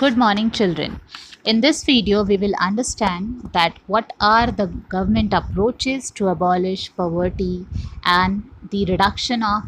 Good morning, children. In this video, we will understand that what are the government approaches to abolish poverty and the reduction of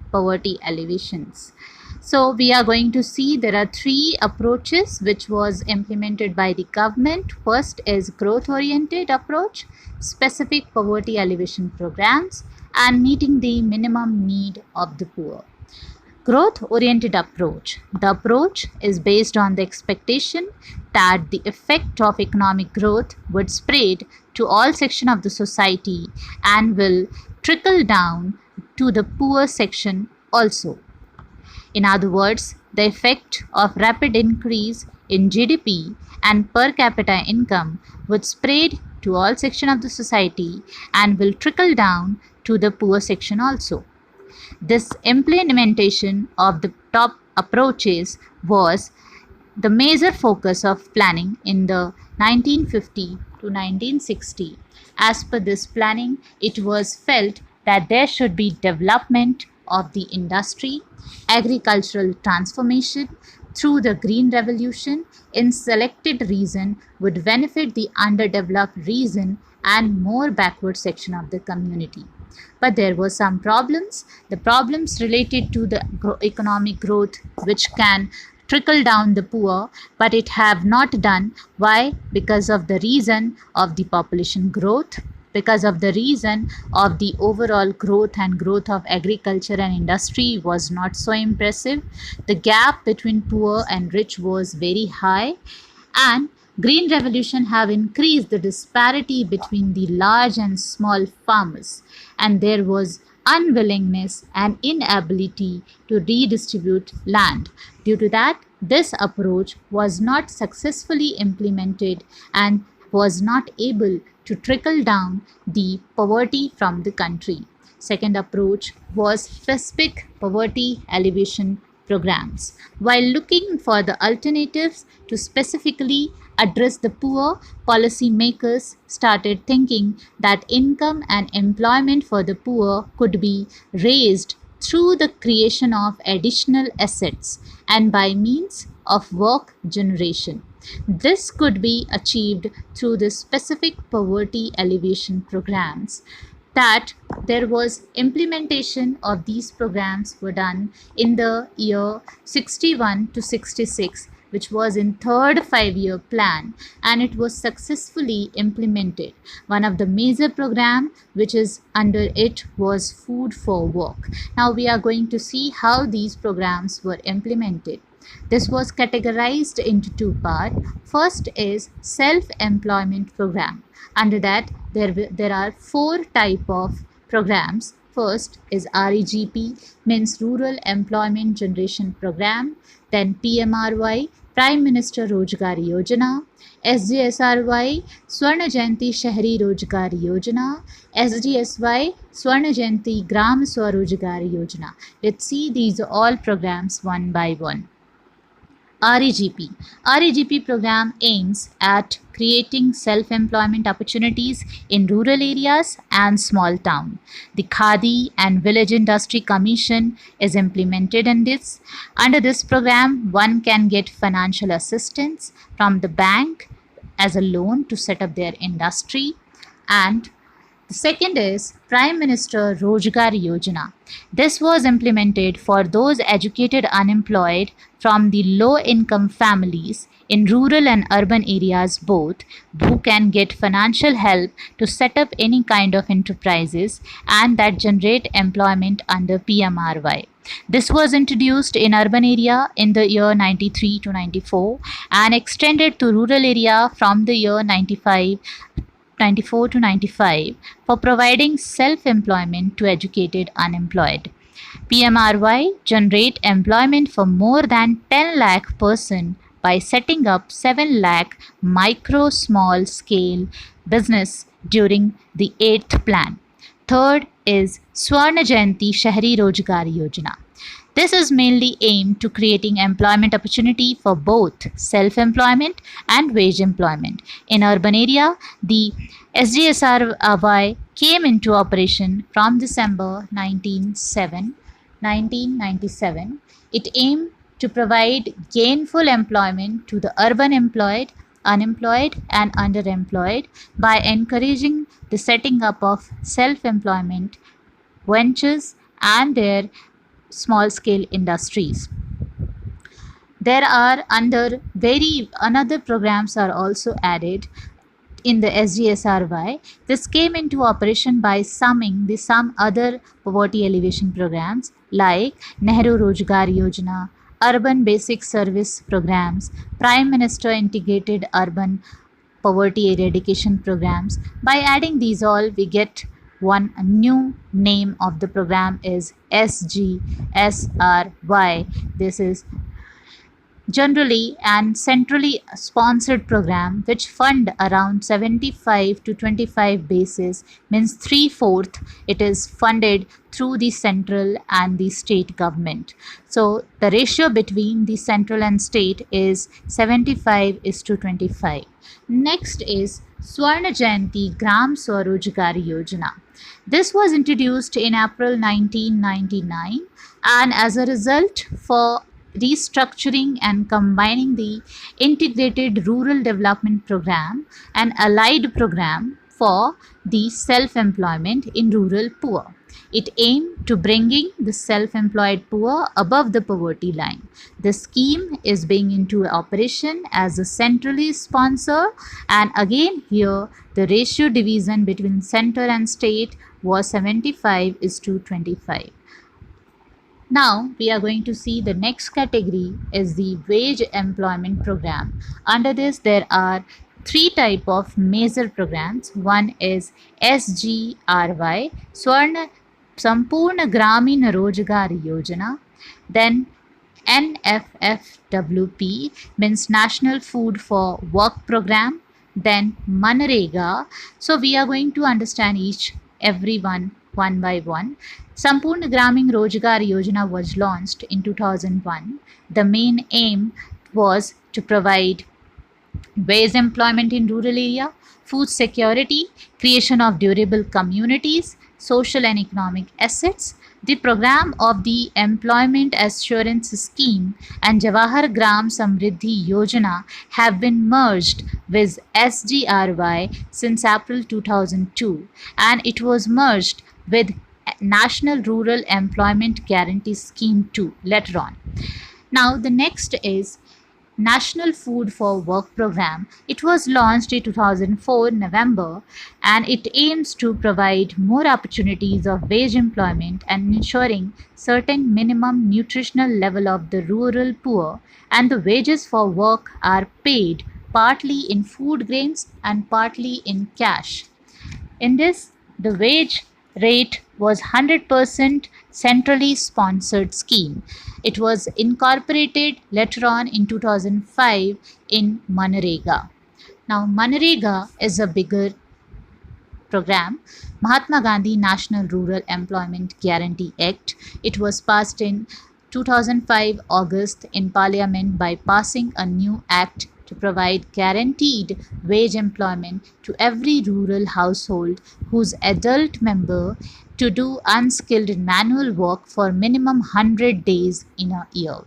poverty alleviations. So we are going to see there are three approaches which was implemented by the government. First is growth oriented approach, specific poverty alleviation programs, and meeting the minimum need of the poor. Growth oriented approach. The approach is based on the expectation that the effect of economic growth would spread to all sections of the society and will trickle down to the poor section also. In other words, the effect of rapid increase in GDP and per capita income would spread to all sections of the society and will trickle down to the poor section also. This implementation of the top approaches was the major focus of planning in the 1950 to 1960. As per this planning, it was felt that there should be development of the industry, agricultural transformation through the Green Revolution in selected region would benefit the underdeveloped region and more backward section of the community. But there were some problems. The problems related to the economic growth which can trickle down the poor, but it have not done. Why? Because of the reason of the population growth, because of the reason of the overall growth and growth of agriculture and industry was not so impressive. The gap between poor and rich was very high, and Green Revolution have increased the disparity between the large and small farmers, and there was unwillingness and inability to redistribute land. Due to that, this approach was not successfully implemented and was not able to trickle down the poverty from the country. Second approach was specific poverty alleviation programs. While looking for the alternatives to specifically address the poor, policymakers started thinking that income and employment for the poor could be raised through the creation of additional assets and by means of work generation. This could be achieved through the specific poverty alleviation programs. That there was implementation of these programs were done in the year 61 to 66, which was in third 5-year plan, and it was successfully implemented. One of the major program which is under it was food for work. Now we are going to see how these programs were implemented. This was categorized into two parts. First is self-employment program. Under that, there are four type of programs. First is REGP, means Rural Employment Generation Program. Then PMRY, Prime Minister Rojgar Yojana. SJSRY, Swarna Jayanti Shahri Rojgar Yojana. SDSY, Swarna Jayanti Gram Swarojgar Yojana. Let's see these all programs one by one. REGP. REGP program aims at creating self-employment opportunities in rural areas and small town. The Khadi and Village Industry Commission is implemented in this. Under this program, one can get financial assistance from the bank as a loan to set up their industry. And the second is Prime Minister Rojgar Yojana. This was implemented for those educated unemployed from the low income families in rural and urban areas both, who can get financial help to set up any kind of enterprises and that generate employment under PMRY. This was introduced in urban area in the year 93 to 94 and extended to rural area from the year 94 to 95 for providing self-employment to educated unemployed. PMRY generate employment for more than 10 lakh person by setting up 7 lakh micro small scale business during the 8th plan. Third is Swarna Jayanti Shahri Rojgar Yojana. This is mainly aimed to creating employment opportunity for both self-employment and wage employment. In urban area, the SGSRY came into operation from December 1997. It aimed to provide gainful employment to the urban employed, unemployed and underemployed by encouraging the setting up of self-employment ventures and their small scale industries. There are under very another programs are also added in the SGSRY. This came into operation by summing the some other poverty alleviation programs like Nehru Rojgar Yojana, Urban Basic Service Programs, Prime Minister Integrated Urban Poverty Eradication Programs. By adding these all, we get one new name of the program is SGSRY. This is generally and centrally sponsored program which fund around 75 to 25 basis, means 3/4 it is funded through the central and the state government. So the ratio between the central and state is 75 is to 25. Next is Swarna Jayanti Gram Swarojgar Yojana. This was introduced in April 1999, and as a result, for restructuring and combining the integrated rural development program and allied program for the self-employment in rural poor. It aimed to bringing the self-employed poor above the poverty line. The scheme is being into operation as a centrally sponsor, and again here the ratio division between center and state was 75 is to 25. Now we are going to see the next category is the wage employment program. Under this there are three type of major programs. One is SGRY, Swarna Sampurna Gramin Rojgar Yojana. Then NFFWP means National Food for Work Program. Then Manrega. So we are going to understand every one by one. Sampurna Gramin Rojgar Yojana was launched in 2001. The main aim was to provide wage employment in rural area, food security, creation of durable communities, social and economic assets. The program of the Employment Assurance Scheme and Jawahar Gram Samriddhi Yojana have been merged with SGRY since April 2002, and it was merged with National Rural Employment Guarantee Scheme 2 later on. Now the next is National Food for Work Program. It was launched in 2004 November, and it aims to provide more opportunities of wage employment and ensuring certain minimum nutritional level of the rural poor, and the wages for work are paid partly in food grains and partly in cash. In this, the wage rate was 100% centrally sponsored scheme. It was incorporated later on in 2005 in Manrega. Now Manrega is a bigger program. Mahatma Gandhi National Rural Employment Guarantee Act. It was passed in 2005 August in Parliament by passing a new act to provide guaranteed wage employment to every rural household whose adult member to do unskilled manual work for minimum 100 days in a year.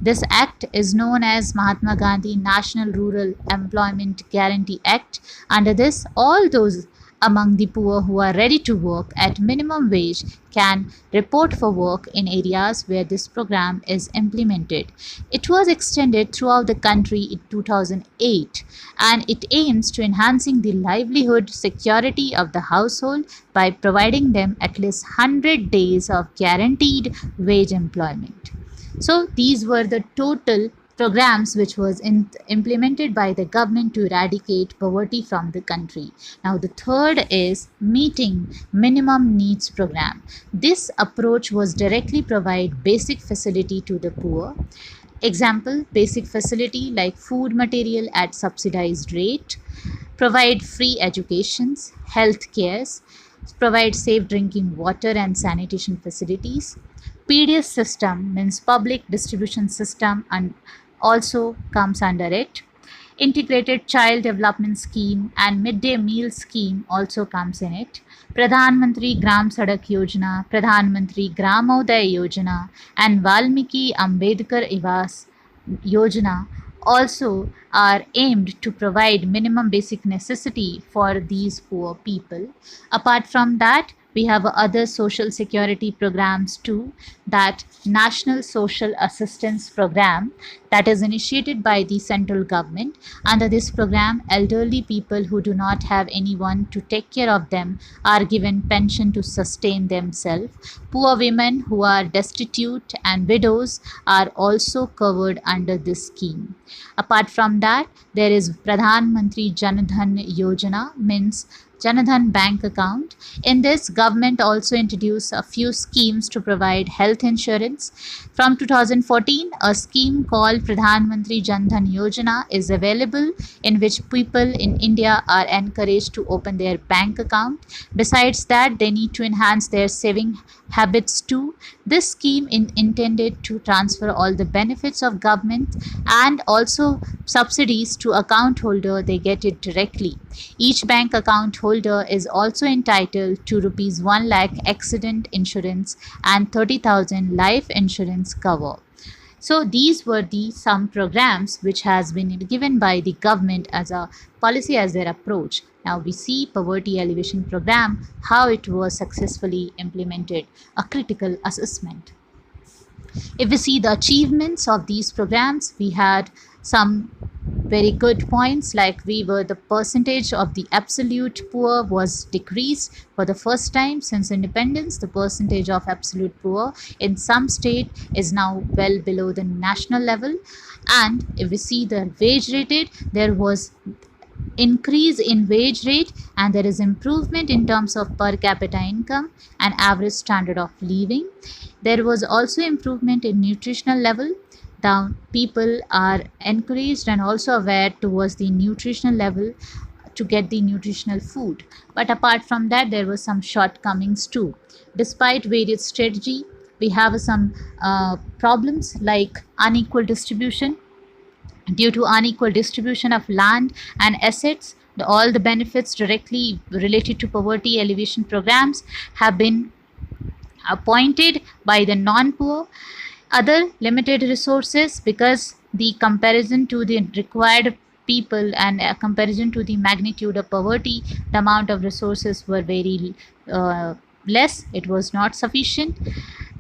This act is known as Mahatma Gandhi National Rural Employment Guarantee Act. Under this, all those among the poor who are ready to work at minimum wage can report for work in areas where this program is implemented. It was extended throughout the country in 2008, and it aims to enhancing the livelihood security of the household by providing them at least 100 days of guaranteed wage employment. So these were the total programs which was implemented by the government to eradicate poverty from the country. Now the third is meeting minimum needs program. This approach was directly provide basic facility to the poor. Example, basic facility like food material at subsidized rate, provide free educations, health cares, provide safe drinking water and sanitation facilities. PDS system means public distribution system and also comes under it. Integrated Child Development Scheme and Midday Meal Scheme also comes in it. Pradhan Mantri Gram Sadak Yojana, Pradhan Mantri Gramoday Yojana, and Valmiki Ambedkar Awas Yojana also are aimed to provide minimum basic necessity for these poor people. Apart from that, we have other social security programs too, that National Social Assistance Program that is initiated by the central government. Under this program, elderly people who do not have anyone to take care of them are given pension to sustain themselves. Poor women who are destitute and widows are also covered under this scheme. Apart from that, there is Pradhan Mantri Jan Dhan Yojana, means Janadhan bank account. In this, government also introduced a few schemes to provide health insurance. From 2014, a scheme called Pradhan Mantri Jan Dhan Yojana is available, in which people in India are encouraged to open their bank account. Besides that, they need to enhance their saving habits too. This scheme is intended to transfer all the benefits of government and also subsidies to account holder. They get it directly. Each bank account holder is also entitled to rupees 1 lakh accident insurance and 30,000 life insurance cover. So these were the some programs which has been given by the government as a policy, as their approach. Now we see poverty alleviation program, how it was successfully implemented, a critical assessment. If we see the achievements of these programs, we had some very good points, like the percentage of the absolute poor was decreased for the first time since independence. The percentage of absolute poor in some state is now well below the national level. And if we see the wage rate, there was increase in wage rate, and there is improvement in terms of per capita income and average standard of living. There was also improvement in nutritional level. The people are encouraged and also aware towards the nutritional level to get the nutritional food. But apart from that, there were some shortcomings too. Despite various strategy, we have some problems like unequal distribution. Due to unequal distribution of land and assets, all the benefits directly related to poverty alleviation programs have been appointed by the non-poor. Other limited resources, because the comparison to the required people and a comparison to the magnitude of poverty, the amount of resources were very less. It was not sufficient.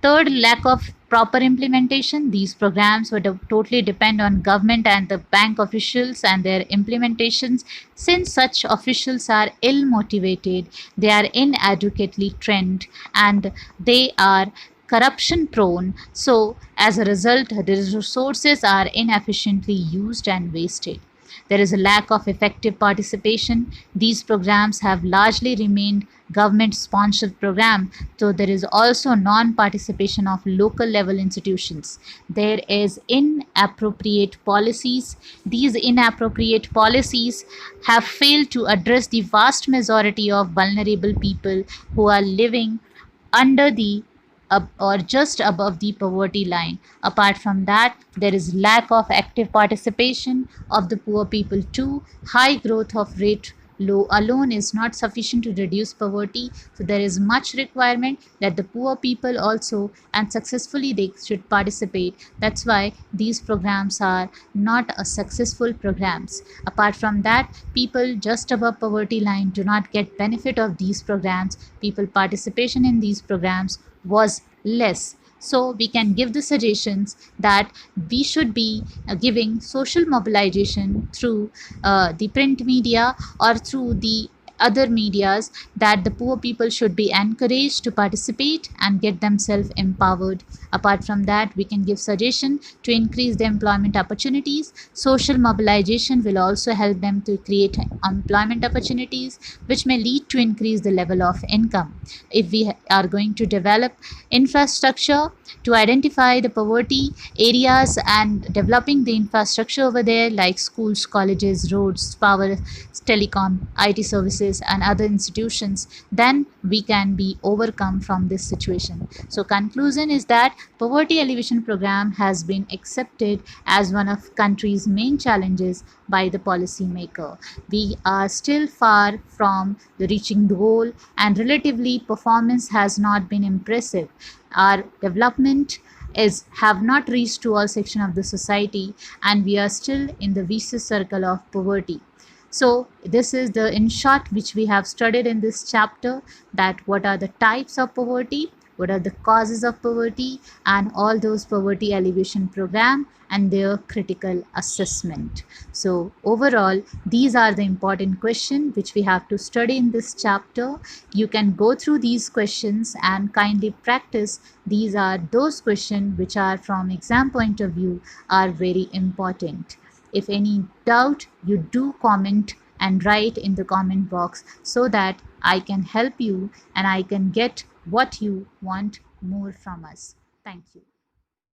Third, lack of proper implementation. These programs would totally depend on government and the bank officials and their implementations. Since such officials are ill motivated, they are inadequately trained, and they are corruption prone. So as a result, the resources are inefficiently used and wasted. There is a lack of effective participation. These programs have largely remained government sponsored program, so there is also non-participation of local level institutions. There is inappropriate policies. These inappropriate policies have failed to address the vast majority of vulnerable people who are living under the or just above the poverty line. Apart from that, there is lack of active participation of the poor people too. High growth of rate low alone is not sufficient to reduce poverty. So there is much requirement that the poor people also and successfully they should participate. That's why these programs are not a successful programs. Apart from that, people just above poverty line do not get benefit of these programs. People participation in these programs was less. So we can give the suggestions that we should be giving social mobilization through the print media or through the other medias, that the poor people should be encouraged to participate and get themselves empowered. Apart from that, we can give suggestion to increase the employment opportunities. Social mobilization will also help them to create employment opportunities, which may lead to increase the level of income. If we are going to develop infrastructure to identify the poverty areas and developing the infrastructure over there, like schools, colleges, roads, power, telecom, IT services, colleges and other institutions, then we can be overcome from this situation. So conclusion is that poverty alleviation program has been accepted as one of country's main challenges by the policymaker. We are still far from the reaching the goal, and relatively performance has not been impressive. Our development is have not reached to all sections of the society, and we are still in the vicious circle of poverty. So this is the in short which we have studied in this chapter, that what are the types of poverty, what are the causes of poverty, and all those poverty alleviation program and their critical assessment. So overall, these are the important questions which we have to study in this chapter. You can go through these questions and kindly practice. These are those questions which are from exam point of view are very important. If any doubt, you do comment and write in the comment box so that I can help you and I can get what you want more from us. Thank you.